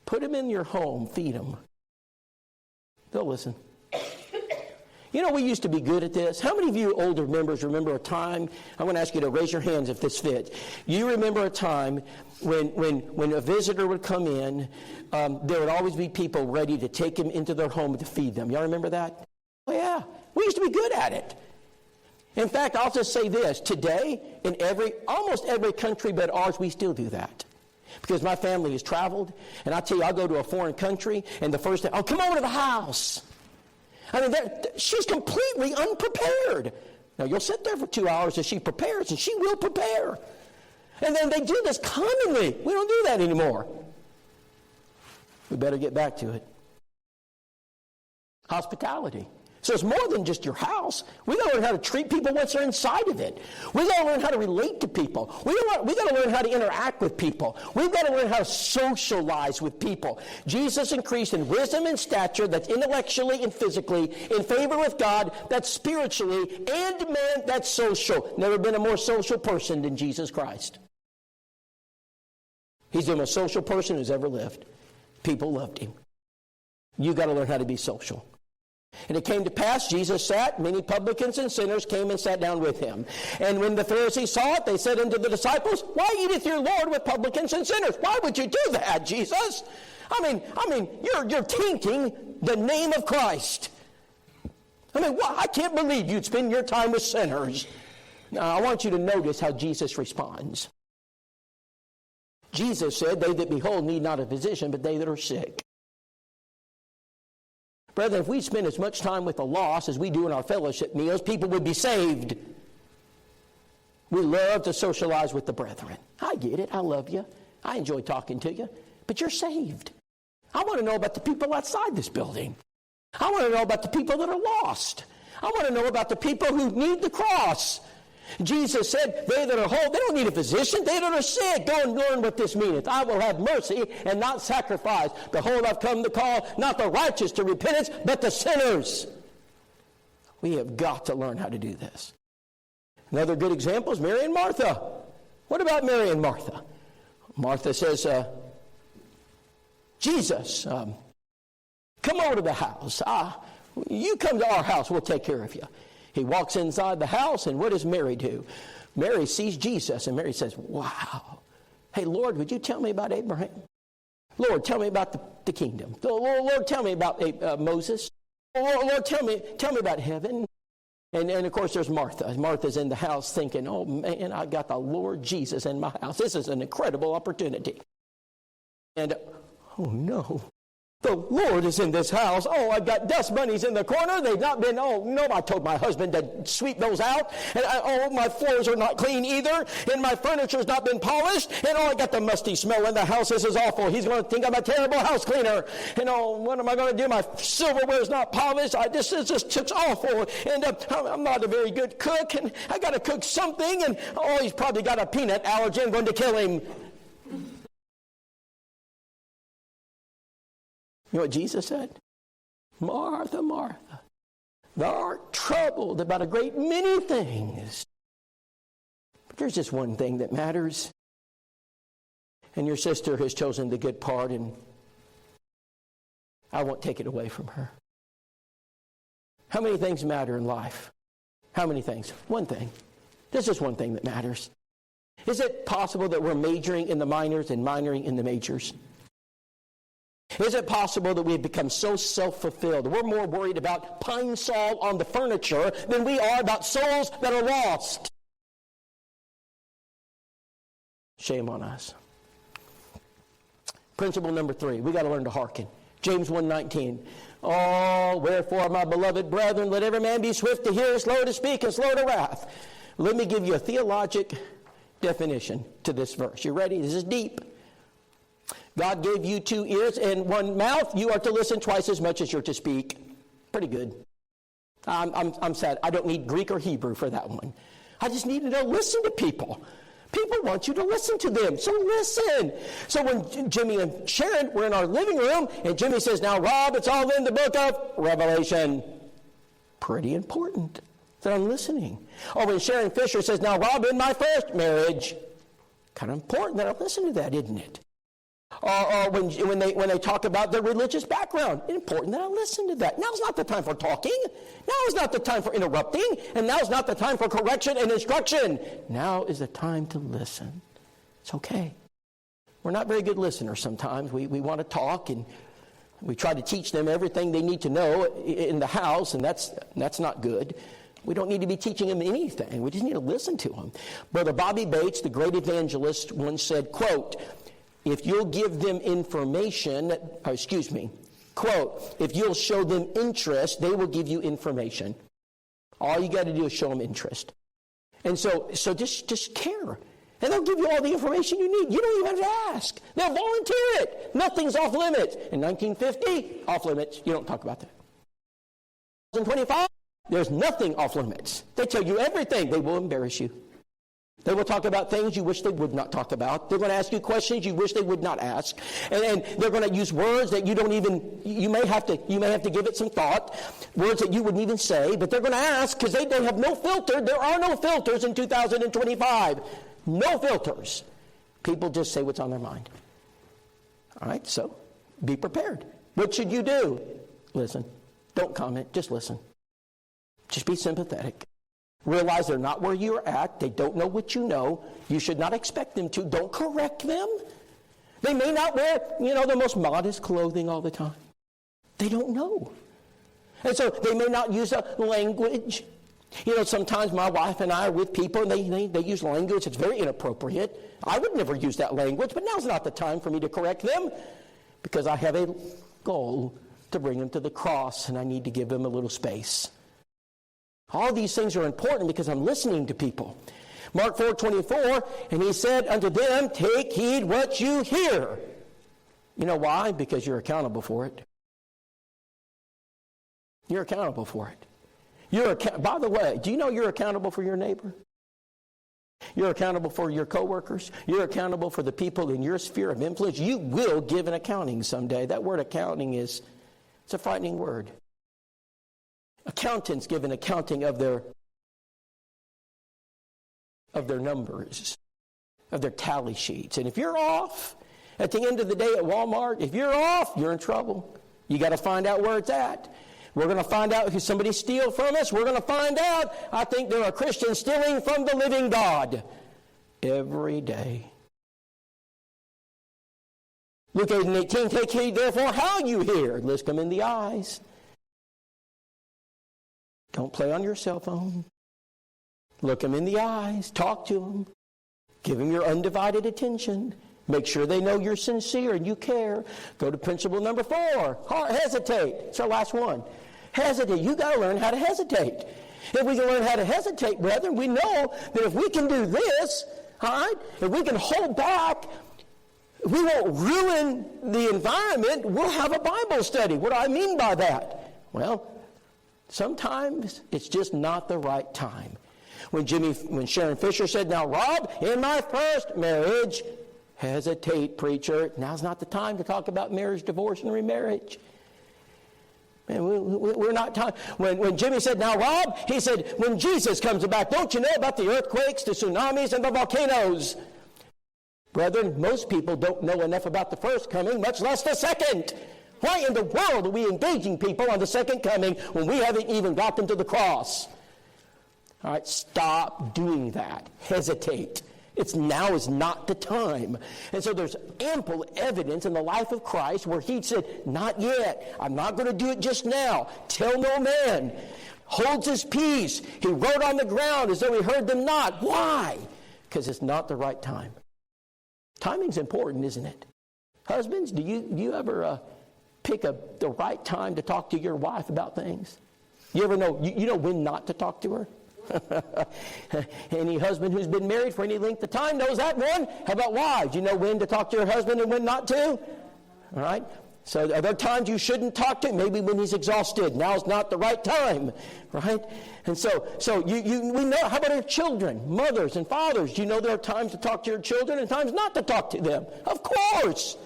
Put them in your home. Feed them. They'll listen. We used to be good at this. How many of you older members remember a time? I'm going to ask you to raise your hands if this fits. You remember a time when a visitor would come in, there would always be people ready to take him into their home to feed them. Y'all remember that? Oh, yeah. We used to be good at it. In fact, I'll just say this. Today, in almost every country but ours, we still do that. Because my family has traveled, and I tell you, I'll go to a foreign country, and the first thing, come over to the house. I mean, she's completely unprepared. Now, you'll sit there for 2 hours as she prepares, and she will prepare. And then they do this commonly. We don't do that anymore. We better get back to it. Hospitality. So it's more than just your house. We got to learn how to treat people once they're inside of it. We got to learn how to relate to people. We got to learn how to interact with people. We've got to learn how to socialize with people. Jesus increased in wisdom and stature, that's intellectually and physically, in favor with God, that's spiritually, and man, that's social. Never been a more social person than Jesus Christ. He's the most social person who's ever lived. People loved him. You got to learn how to be social. And it came to pass, Jesus sat, many publicans and sinners came and sat down with him. And when the Pharisees saw it, they said unto the disciples, Why eateth your Lord with publicans and sinners? Why would you do that, Jesus? I mean, you're tainting the name of Christ. I can't believe you'd spend your time with sinners. Now, I want you to notice how Jesus responds. Jesus said, They that behold need not a physician, but they that are sick. Brethren, if we spend as much time with the lost as we do in our fellowship meals, people would be saved. We love to socialize with the brethren. I get it. I love you. I enjoy talking to you. But you're saved. I want to know about the people outside this building. I want to know about the people that are lost. I want to know about the people who need the cross. Jesus said, They that are whole, they don't need a physician. They that are sick, go and learn what this meaneth. I will have mercy and not sacrifice. Behold, I've come to call not the righteous to repentance, but the sinners. We have got to learn how to do this. Another good example is Mary and Martha. What about Mary and Martha? Martha says, Jesus, come over to the house. You come to our house, we'll take care of you. He walks inside the house, and what does Mary do? Mary sees Jesus, and Mary says, Wow. Hey, Lord, would you tell me about Abraham? Lord, tell me about the kingdom. Lord, tell me about Moses. Lord, tell me about heaven. And of course, there's Martha. Martha's in the house thinking, oh, man, I got the Lord Jesus in my house. This is an incredible opportunity. And, oh, no. The Lord is in this house. Oh, I've got dust bunnies in the corner. They've not been, I told my husband to sweep those out. And my floors are not clean either. And my furniture's not been polished. And I got the musty smell in the house. This is awful. He's going to think I'm a terrible house cleaner. And what am I going to do? My silverware's not polished. This just awful. And I'm not a very good cook. And I got to cook something. And he's probably got a peanut allergy. I'm going to kill him. You know what Jesus said? Martha, Martha, thou art troubled about a great many things. But there's just one thing that matters. And your sister has chosen the good part, and I won't take it away from her. How many things matter in life? How many things? One thing. There's just one thing that matters. Is it possible that we're majoring in the minors and minoring in the majors? Is it possible that we've become so self-fulfilled? We're more worried about pine sol on the furniture than we are about souls that are lost. Shame on us. Principle number 3, we got to learn to hearken. James 1:19. Wherefore, my beloved brethren, let every man be swift to hear, slow to speak, and slow to wrath. Let me give you a theologic definition to this verse. You ready? This is deep. God gave you 2 ears and 1 mouth. You are to listen twice as much as you're to speak. Pretty good. I'm sad. I don't need Greek or Hebrew for that one. I just need to listen to people. People want you to listen to them, so listen. So when Jimmy and Sharon were in our living room, and Jimmy says, now, Rob, it's all in the book of Revelation. Pretty important that I'm listening. Or when Sharon Fisher says, now, Rob, in my first marriage. Kind of important that I listen to that, isn't it? Or when they talk about their religious background, it's important that I listen to that. Now's not the time for talking. Now is not the time for interrupting. And now's not the time for correction and instruction. Now is the time to listen. It's okay. We're not very good listeners sometimes. We want to talk, and we try to teach them everything they need to know in the house, and that's not good. We don't need to be teaching them anything. We just need to listen to them. Brother Bobby Bates, the great evangelist, once said, quote, if you'll give them information, quote, if you'll show them interest, they will give you information. All you got to do is show them interest. And so just care. And they'll give you all the information you need. You don't even have to ask. They'll volunteer it. Nothing's off limits. In 1950, off limits. You don't talk about that. 2025, there's nothing off limits. They tell you everything. They will embarrass you. They will talk about things you wish they would not talk about. They're going to ask you questions you wish they would not ask. And they're going to use words that you may have to give it some thought, words that you wouldn't even say, but they're going to ask because they have no filter. There are no filters in 2025. No filters. People just say what's on their mind. All right, so be prepared. What should you do? Listen. Don't comment. Just listen. Just be sympathetic. Realize they're not where you're at. They don't know what you know. You should not expect them to. Don't correct them. They may not wear, the most modest clothing all the time. They don't know. And so they may not use a language. Sometimes my wife and I are with people and they use language that's very inappropriate. I would never use that language, but now's not the time for me to correct them because I have a goal to bring them to the cross and I need to give them a little space. All these things are important because I'm listening to people. Mark 4:24, and he said unto them, take heed what you hear. You know why? Because you're accountable for it. You're accountable for it. By the way, do you know you're accountable for your neighbor? You're accountable for your coworkers. You're accountable for the people in your sphere of influence. You will give an accounting someday. That word accounting it's a frightening word. Accountants give an accounting of their numbers, of their tally sheets. And if you're off at the end of the day at Walmart, if you're off, you're in trouble. You got to find out where it's at. We're going to find out if somebody steals from us. We're going to find out. I think there are Christians stealing from the living God every day. Luke 8:18, take heed therefore how you hear. Lest come in the eyes. Don't play on your cell phone. Look them in the eyes. Talk to them. Give them your undivided attention. Make sure they know you're sincere and you care. Go to principle number 4. Hesitate. It's our last one. Hesitate. You got to learn how to hesitate. If we can learn how to hesitate, brethren, we know that if we can do this, all right, if we can hold back, we won't ruin the environment. We'll have a Bible study. What do I mean by that? Well, sometimes it's just not the right time. When Sharon Fisher said, now, Rob, in my first marriage, hesitate, preacher. Now's not the time to talk about marriage, divorce, and remarriage. Man, we're not time. When Jimmy said, now, Rob, he said, when Jesus comes back, don't you know about the earthquakes, the tsunamis, and the volcanoes? Brethren, most people don't know enough about the first coming, much less the second. Why in the world are we engaging people on the second coming when we haven't even got them to the cross? All right, stop doing that. Hesitate. Now is not the time. And so there's ample evidence in the life of Christ where he said, not yet. I'm not going to do it just now. Tell no man. Holds his peace. He wrote on the ground as though he heard them not. Why? Because it's not the right time. Timing's important, isn't it? Husbands, do you ever pick the right time to talk to your wife about things? You ever know, you know when not to talk to her? Any husband who's been married for any length of time knows that one. How about wives? You know when to talk to your husband and when not to? All right? So are there times you shouldn't talk to him? Maybe when he's exhausted. Now's not the right time. Right? And so we know. How about our children? Mothers and fathers. Do you know there are times to talk to your children and times not to talk to them? Of course.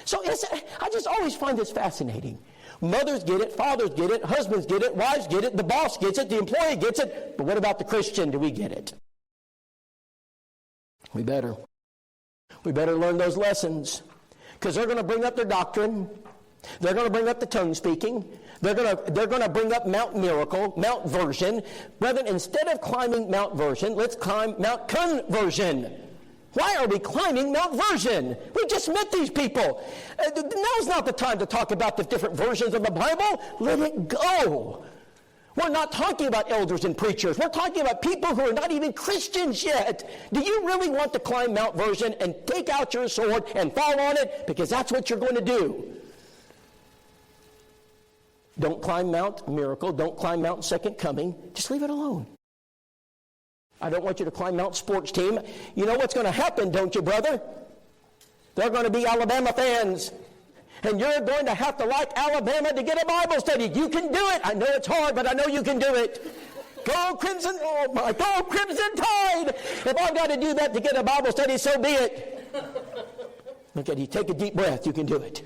So I just always find this fascinating. Mothers get it, fathers get it, husbands get it, wives get it, the boss gets it, the employee gets it. But what about the Christian? Do we get it? We better learn those lessons. Because they're going to bring up their doctrine. They're going to bring up the tongue speaking. They're going to bring up Mount Miracle, Mount Version. Brethren, instead of climbing Mount Version, let's climb Mount Conversion. Why are we climbing Mount Version? We just met these people. Now's not the time to talk about the different versions of the Bible. Let it go. We're not talking about elders and preachers. We're talking about people who are not even Christians yet. Do you really want to climb Mount Version and take out your sword and fall on it? Because that's what you're going to do. Don't climb Mount Miracle. Don't climb Mount Second Coming. Just leave it alone. I don't want you to climb Mount Sports Team. You know what's going to happen, don't you, brother? They're going to be Alabama fans. And you're going to have to like Alabama to get a Bible study. You can do it. I know it's hard, but I know you can do it. Go Crimson, oh my, go Crimson Tide. If I've got to do that to get a Bible study, so be it. Look at you. Take a deep breath. You can do it.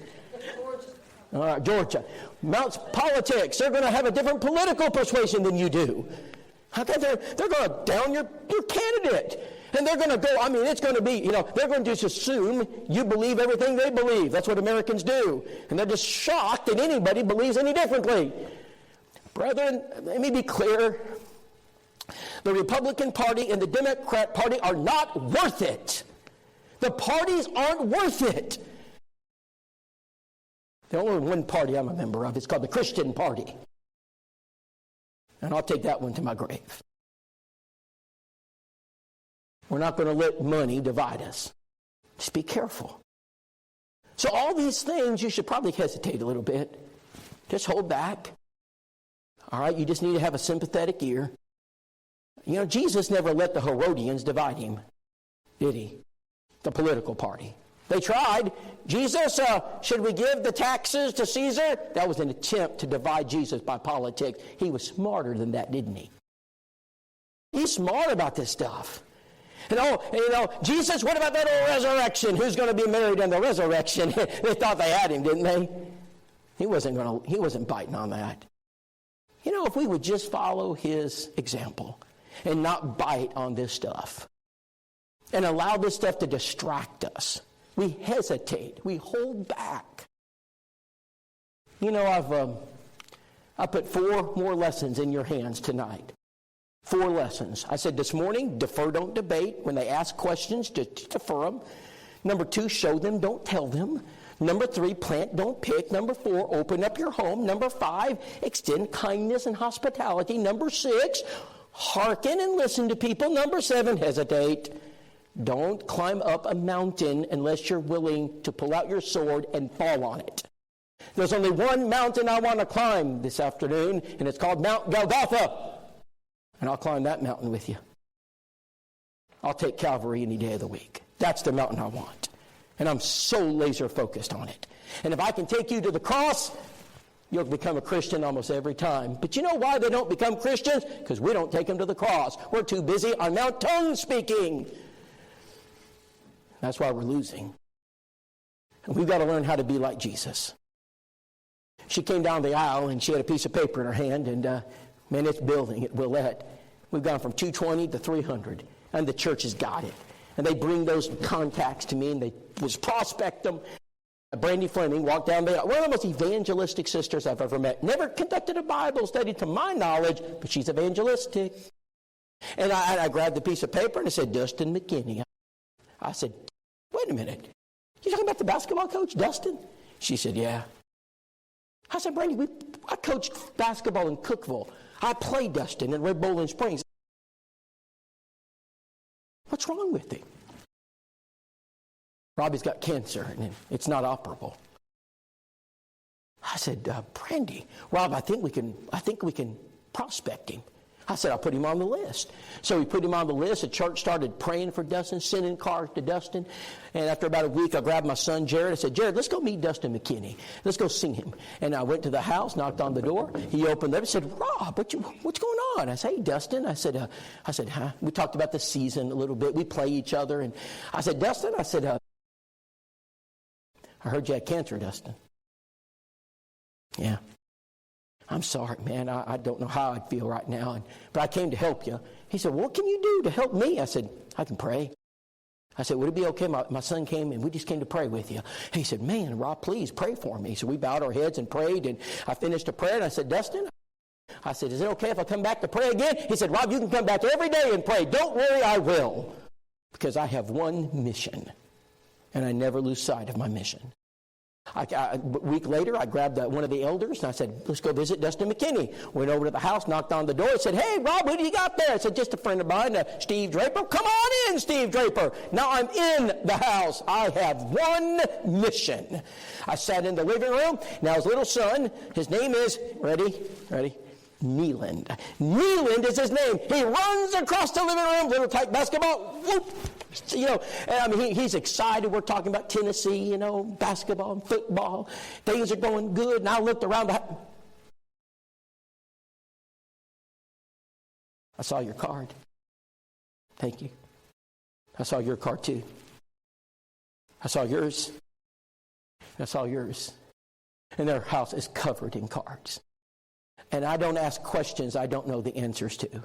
All right, Georgia. Mount Politics. They're going to have a different political persuasion than you do. How come they're going to down your candidate? And they're going to go, it's going to be, they're going to just assume you believe everything they believe. That's what Americans do. And they're just shocked that anybody believes any differently. Brethren, let me be clear. The Republican Party and the Democrat Party are not worth it. The parties aren't worth it. There's only one party I'm a member of. It's called the Christian Party. And I'll take that one to my grave. We're not going to let money divide us. Just be careful. So all these things, you should probably hesitate a little bit. Just hold back. All right, you just need to have a sympathetic ear. You know, Jesus never let the Herodians divide him, did he? The political party. They tried. Jesus, should we give the taxes to Caesar? That was an attempt to divide Jesus by politics. He was smarter than that, didn't he? He's smart about this stuff. Jesus, what about that old resurrection? Who's going to be married in the resurrection? They thought they had him, didn't they? He wasn't biting on that. You know, if we would just follow his example and not bite on this stuff and allow this stuff to distract us, we hesitate, we hold back. You know, I put 4 more lessons in your hands tonight. 4 lessons. I said this morning, defer, don't debate. When they ask questions, just defer them. Number 2, show them, don't tell them. Number 3, plant, don't pick. Number 4, open up your home. Number 5, extend kindness and hospitality. Number 6, hearken and listen to people. Number 7, hesitate. Don't climb up a mountain unless you're willing to pull out your sword and fall on it. There's only one mountain I want to climb this afternoon, and it's called Mount Golgotha. And I'll climb that mountain with you. I'll take Calvary any day of the week. That's the mountain I want. And I'm so laser focused on it. And if I can take you to the cross, you'll become a Christian almost every time. But you know why they don't become Christians? Because we don't take them to the cross. We're too busy on Mount tongue speaking. That's why we're losing. And we've got to learn how to be like Jesus. She came down the aisle and she had a piece of paper in her hand, and man, it's building at Willette. We've gone from 220 to 300, and the church has got it. And they bring those contacts to me, and they just prospect them. Brandy Fleming walked down the aisle, one of the most evangelistic sisters I've ever met. Never conducted a Bible study to my knowledge, but she's evangelistic. And I grabbed the piece of paper and I said, Dustin McKinney. I said, wait a minute. You talking about the basketball coach, Dustin? She said, yeah. I said, Brandy, I coached basketball in Cookeville. I played Dustin in Red Bowling Springs. What's wrong with him? Robbie's got cancer and it's not operable. I said, Brandy, Rob, I think we can prospect him. I said, I'll put him on the list. So we put him on the list. The church started praying for Dustin, sending cards to Dustin. And after about a week, I grabbed my son, Jared. I said, Jared, let's go meet Dustin McKinney. Let's go see him. And I went to the house, knocked on the door. He opened it up and said, Rob, what's going on? I said, hey, Dustin. I said, huh? We talked about the season a little bit. We play each other. And I said, Dustin, I said, I heard you had cancer, Dustin. Yeah. I'm sorry, man. I don't know how I'd feel right now, but I came to help you. He said, what can you do to help me? I said, I can pray. I said, would it be okay? My son came and we just came to pray with you. He said, man, Rob, please pray for me. So we bowed our heads and prayed, and I finished the prayer, and I said, Dustin, I said, is it okay if I come back to pray again? He said, Rob, you can come back every day and pray. Don't worry, I will, because I have one mission, and I never lose sight of my mission. A week later, I grabbed one of the elders, and I said, let's go visit Dustin McKinney. Went over to the house, knocked on the door, and said, hey, Rob, who do you got there? I said, just a friend of mine, Steve Draper. Come on in, Steve Draper. Now I'm in the house. I have one mission. I sat in the living room. Now his little son, his name is, ready? Neeland. Neeland is his name. He runs across the living room, little tight basketball, whoop. You know, I mean, he's excited. We're talking about Tennessee, you know, basketball and football. Things are going good. And I looked around. I saw your card. Thank you. I saw your card too. I saw yours. I saw yours. And their house is covered in cards. And I don't ask questions I don't know the answers to.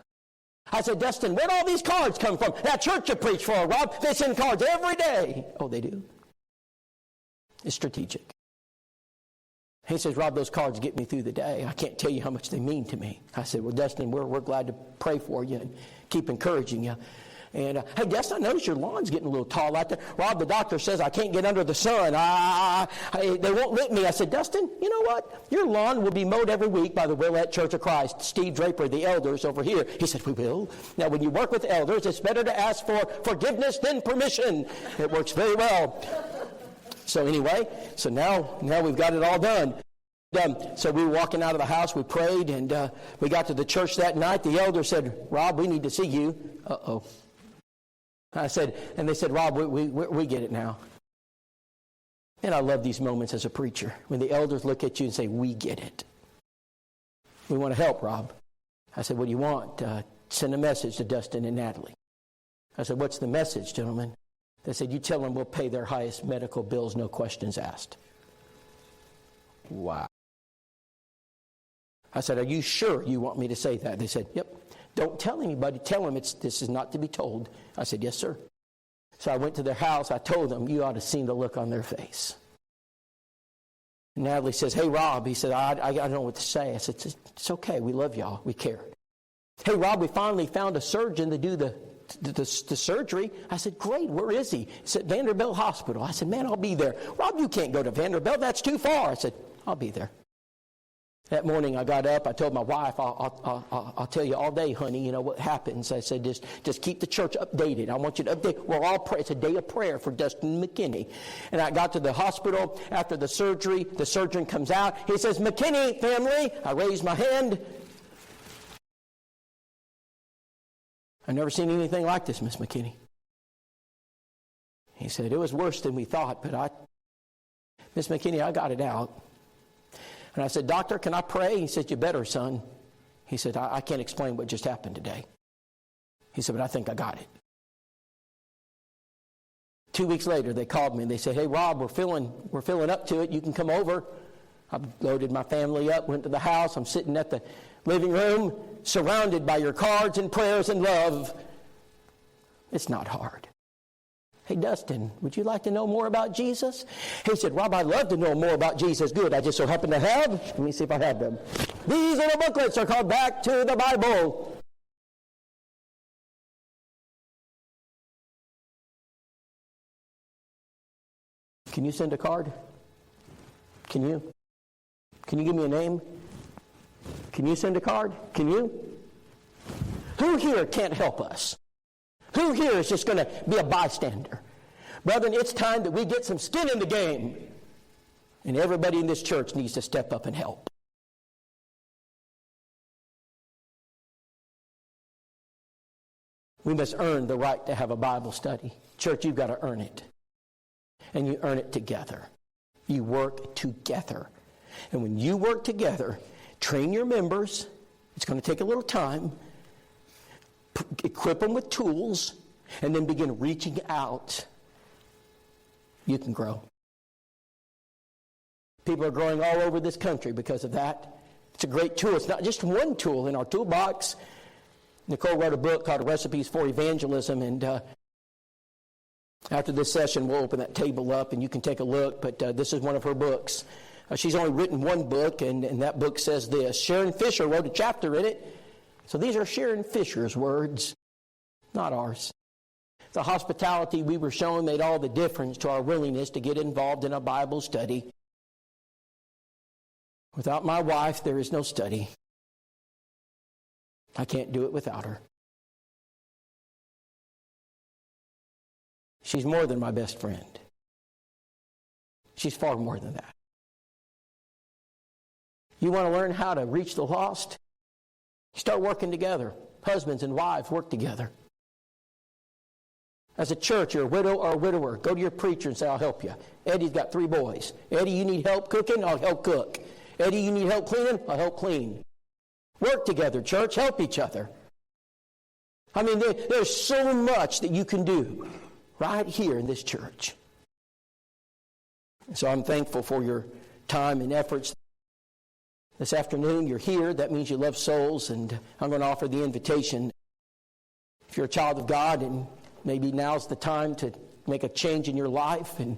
I said, Dustin, where'd all these cards come from? That church you preach for, Rob, they send cards every day. Oh, they do? It's strategic. He says, Rob, those cards get me through the day. I can't tell you how much they mean to me. I said, well, Dustin, we're glad to pray for you and keep encouraging you. And, hey, Dustin, I noticed your lawn's getting a little tall out there. Rob, the doctor says I can't get under the sun. They won't let me. I said, Dustin, you know what? Your lawn will be mowed every week by the Willette Church of Christ. Steve Draper, the elders over here. He said, we will. Now, when you work with elders, it's better to ask for forgiveness than permission. It works very well. So anyway, now we've got it all done. So we were walking out of the house, we prayed, and we got to the church that night. The elder said, Rob, we need to see you. Uh-oh. I said, and they said, Rob, we get it now. And I love these moments as a preacher, when the elders look at you and say, we get it. We want to help, Rob. I said, what do you want? Send a message to Dustin and Natalie. I said, what's the message, gentlemen? They said, you tell them we'll pay their highest medical bills, no questions asked. Wow. I said, are you sure you want me to say that? They said, yep. Don't tell anybody. Tell them this is not to be told. I said, yes, sir. So I went to their house. I told them, you ought to see the look on their face. And Natalie says, hey, Rob. He said, I don't know what to say. I said, it's okay. We love y'all. We care. Hey, Rob, we finally found a surgeon to do the surgery. I said, great, where is he? He said, Vanderbilt Hospital. I said, man, I'll be there. Rob, you can't go to Vanderbilt. That's too far. I said, I'll be there. That morning I got up. I told my wife, I'll tell you all day, honey, you know what happens. I said, just keep the church updated. I want you to update. We're all pray. It's a day of prayer for Dustin McKinney. And I got to the hospital after the surgery. The surgeon comes out. He says, McKinney family. I raised my hand. I've never seen anything like this, Miss McKinney. He said, it was worse than we thought, but Miss McKinney, I got it out. And I said, doctor, can I pray? He said, you better, son. He said, I can't explain what just happened today. He said, but I think I got it. 2 weeks later, they called me and they said, hey, Rob, we're filling up to it. You can come over. I loaded my family up, went to the house. I'm sitting at the living room, surrounded by your cards and prayers and love. It's not hard. Hey, Dustin, would you like to know more about Jesus? He said, Rob, I'd love to know more about Jesus. Good. I just so happen to have, let me see if I have them. These little booklets are called Back to the Bible. Can you send a card? Can you? Can you give me a name? Can you send a card? Can you? Who here can't help us? Who here is just going to be a bystander? Brethren, it's time that we get some skin in the game. And everybody in this church needs to step up and help. We must earn the right to have a Bible study. Church, you've got to earn it. And you earn it together. You work together. And when you work together, train your members. It's going to take a little time. Equip them with tools, and then begin reaching out. You can grow. People are growing all over this country because of that. It's a great tool. It's not just one tool in our toolbox. Nicole wrote a book called Recipes for Evangelism, and after this session, we'll open that table up, and you can take a look, but this is one of her books. She's only written one book, and that book says this. Sharon Fisher wrote a chapter in it. So these are Sharon Fisher's words, not ours. The hospitality we were shown made all the difference to our willingness to get involved in a Bible study. Without my wife, there is no study. I can't do it without her. She's more than my best friend. She's far more than that. You want to learn how to reach the lost? Start working together. Husbands and wives work together. As a church, you're a widow or a widower. Go to your preacher and say, I'll help you. Eddie's got 3 boys. Eddie, you need help cooking? I'll help cook. Eddie, you need help cleaning? I'll help clean. Work together, church. Help each other. I mean, there's so much that you can do right here in this church. So I'm thankful for your time and efforts. This afternoon, you're here. That means you love souls, and I'm going to offer the invitation. If you're a child of God, and maybe now's the time to make a change in your life, and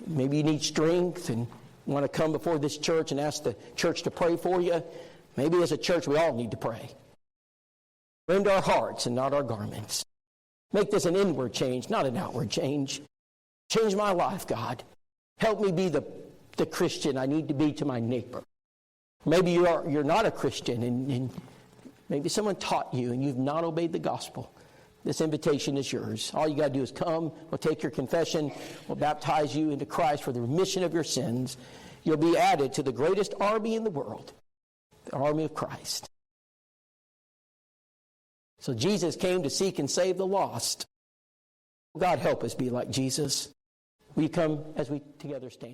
maybe you need strength, and Want to come before this church and ask the church to pray for you? Maybe as a church we all need to pray. Rend our hearts and not our garments. Make this an inward change, not an outward change. Change my life, God. Help me be the Christian I need to be to my neighbor. Maybe you're not a Christian and maybe someone taught you and you've not obeyed the gospel. This invitation is yours. All you got to do is come. We'll take your confession. We'll baptize you into Christ for the remission of your sins. You'll be added to the greatest army in the world, the army of Christ. So Jesus came to seek and save the lost. God help us be like Jesus. Will you come as we together stand?